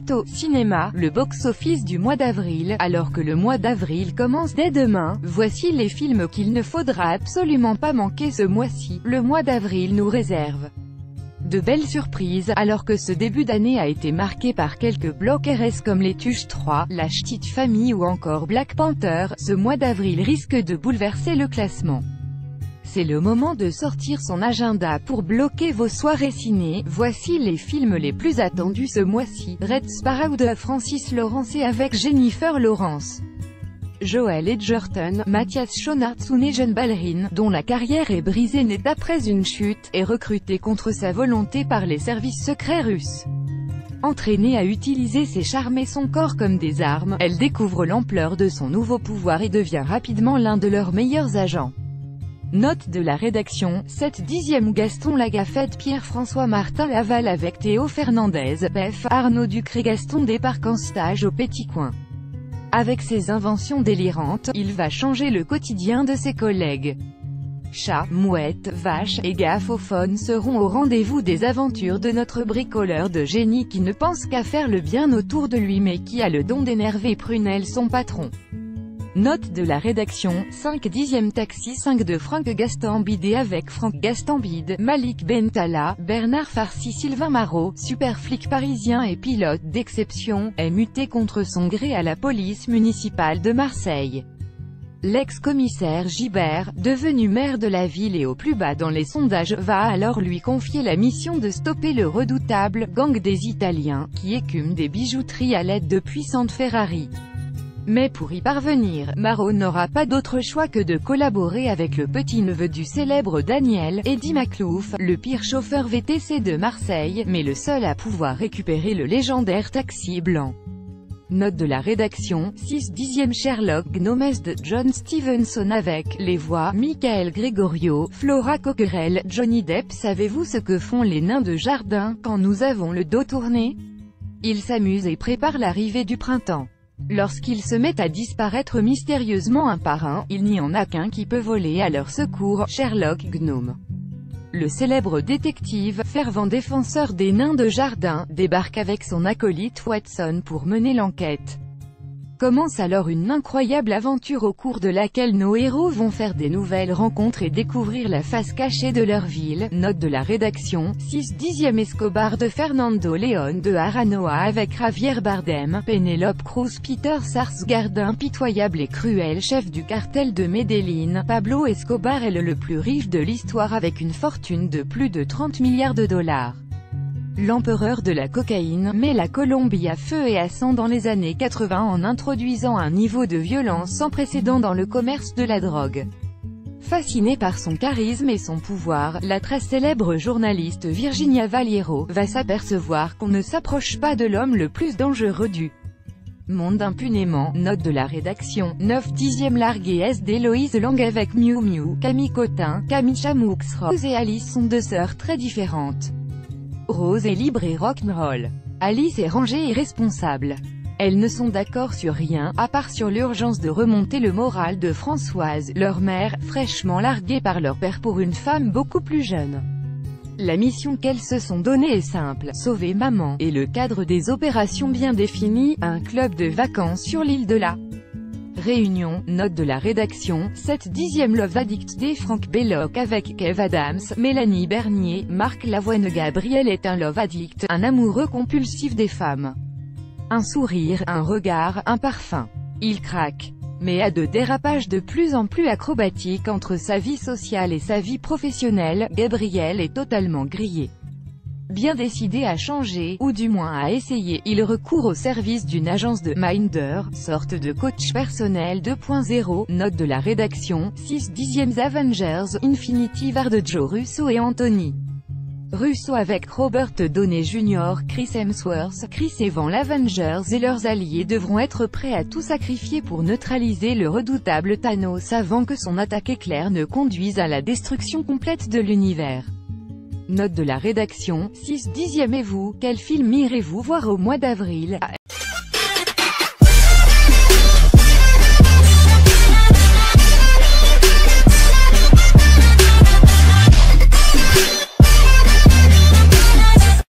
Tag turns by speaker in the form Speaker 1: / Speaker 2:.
Speaker 1: suite au cinéma, le box-office du mois d'avril. Alors que le mois d'avril commence dès demain, voici les films qu'il ne faudra absolument pas manquer ce mois-ci. Le mois d'avril nous réserve de belles surprises, alors que ce début d'année a été marqué par quelques blocs RS comme Les Tuches 3, La Petite Famille ou encore Black Panther. Ce mois d'avril risque de bouleverser le classement. C'est le moment de sortir son agenda pour bloquer vos soirées ciné. Voici les films les plus attendus ce mois-ci. Red Sparrow de Francis Lawrence et avec Jennifer Lawrence, Joel Edgerton, Matthias Schoenaerts, jeune ballerine, dont la carrière est brisée net après une chute, est recrutée contre sa volonté par les services secrets russes. Entraînée à utiliser ses charmes et son corps comme des armes, elle découvre l'ampleur de son nouveau pouvoir et devient rapidement l'un de leurs meilleurs agents. Note de la rédaction, 7/10 Gaston Lagaffe, Pierre-François Martin Laval avec Théo Fernandez, Pef, Arnaud Ducré. Gaston débarque en stage au Petit Coin. Avec ses inventions délirantes, il va changer le quotidien de ses collègues. Chats, mouettes, vaches et gaffophones seront au rendez-vous des aventures de notre bricoleur de génie qui ne pense qu'à faire le bien autour de lui mais qui a le don d'énerver Prunel son patron. Note de la rédaction, 5/10 Taxi 5 de Franck Gastambide avec Franck Gastambide, Malik Bentala, Bernard Farcy. Sylvain Marot, super flic parisien et pilote d'exception, est muté contre son gré à la police municipale de Marseille. L'ex-commissaire Gibert, devenu maire de la ville et au plus bas dans les sondages, va alors lui confier la mission de stopper le redoutable « gang des Italiens » qui écument des bijouteries à l'aide de puissantes Ferrari. Mais pour y parvenir, Marot n'aura pas d'autre choix que de collaborer avec le petit-neveu du célèbre Daniel, Eddie Maclouf, le pire chauffeur VTC de Marseille, mais le seul à pouvoir récupérer le légendaire taxi blanc. Note de la rédaction, 6/10 Sherlock Gnomes de John Stevenson avec les voix Michael Gregorio, Flora Coquerel, Johnny Depp. Savez-vous ce que font les nains de jardin quand nous avons le dos tourné? Ils s'amusent et préparent l'arrivée du printemps. Lorsqu'ils se mettent à disparaître mystérieusement un par un, il n'y en a qu'un qui peut voler à leur secours, Sherlock Gnome. Le célèbre détective, fervent défenseur des nains de jardin, débarque avec son acolyte Watson pour mener l'enquête. Commence alors une incroyable aventure au cours de laquelle nos héros vont faire des nouvelles rencontres et découvrir la face cachée de leur ville. Note de la rédaction, 6/10 Escobar de Fernando León de Aranoa avec Javier Bardem, Penélope Cruz, Peter Sarsgaard. Impitoyable et cruel chef du cartel de Medellín, Pablo Escobar est le plus riche de l'histoire avec une fortune de plus de 30 milliards de dollars. L'empereur de la cocaïne met la Colombie à feu et à sang dans les années 80 en introduisant un niveau de violence sans précédent dans le commerce de la drogue. Fascinée par son charisme et son pouvoir, la très célèbre journaliste Virginia Valiero va s'apercevoir qu'on ne s'approche pas de l'homme le plus dangereux du monde impunément. Note de la rédaction, 9/10 Largué S d'Héloïse Lang avec Miu Miu, Camille Cotin, Camille Chamoux. Rose et Alice sont deux sœurs très différentes. Rose est libre et rock'n'roll. Alice est rangée et responsable. Elles ne sont d'accord sur rien, à part sur l'urgence de remonter le moral de Françoise, leur mère, fraîchement larguée par leur père pour une femme beaucoup plus jeune. La mission qu'elles se sont donnée est simple, sauver maman, et le cadre des opérations bien défini, un club de vacances sur l'île de la Réunion. Note de la rédaction, 7/10 Love Addict des Franck Belloc avec Kev Adams, Mélanie Bernier, Marc Lavoine. Gabriel est un love addict, un amoureux compulsif des femmes. Un sourire, un regard, un parfum. Il craque. Mais à de dérapages de plus en plus acrobatiques entre sa vie sociale et sa vie professionnelle, Gabriel est totalement grillé. Bien décidé à changer, ou du moins à essayer, il recourt au service d'une agence de Minder, sorte de coach personnel 2.0. Note de la rédaction, 6/10 Avengers, Infinity War de Joe Russo et Anthony Russo avec Robert Downey Jr., Chris Hemsworth. Chris et Van l'Avengers et leurs alliés devront être prêts à tout sacrifier pour neutraliser le redoutable Thanos avant que son attaque éclair ne conduise à la destruction complète de l'univers. Note de la rédaction, 6/10 Et vous, quel film irez-vous voir au mois d'avril?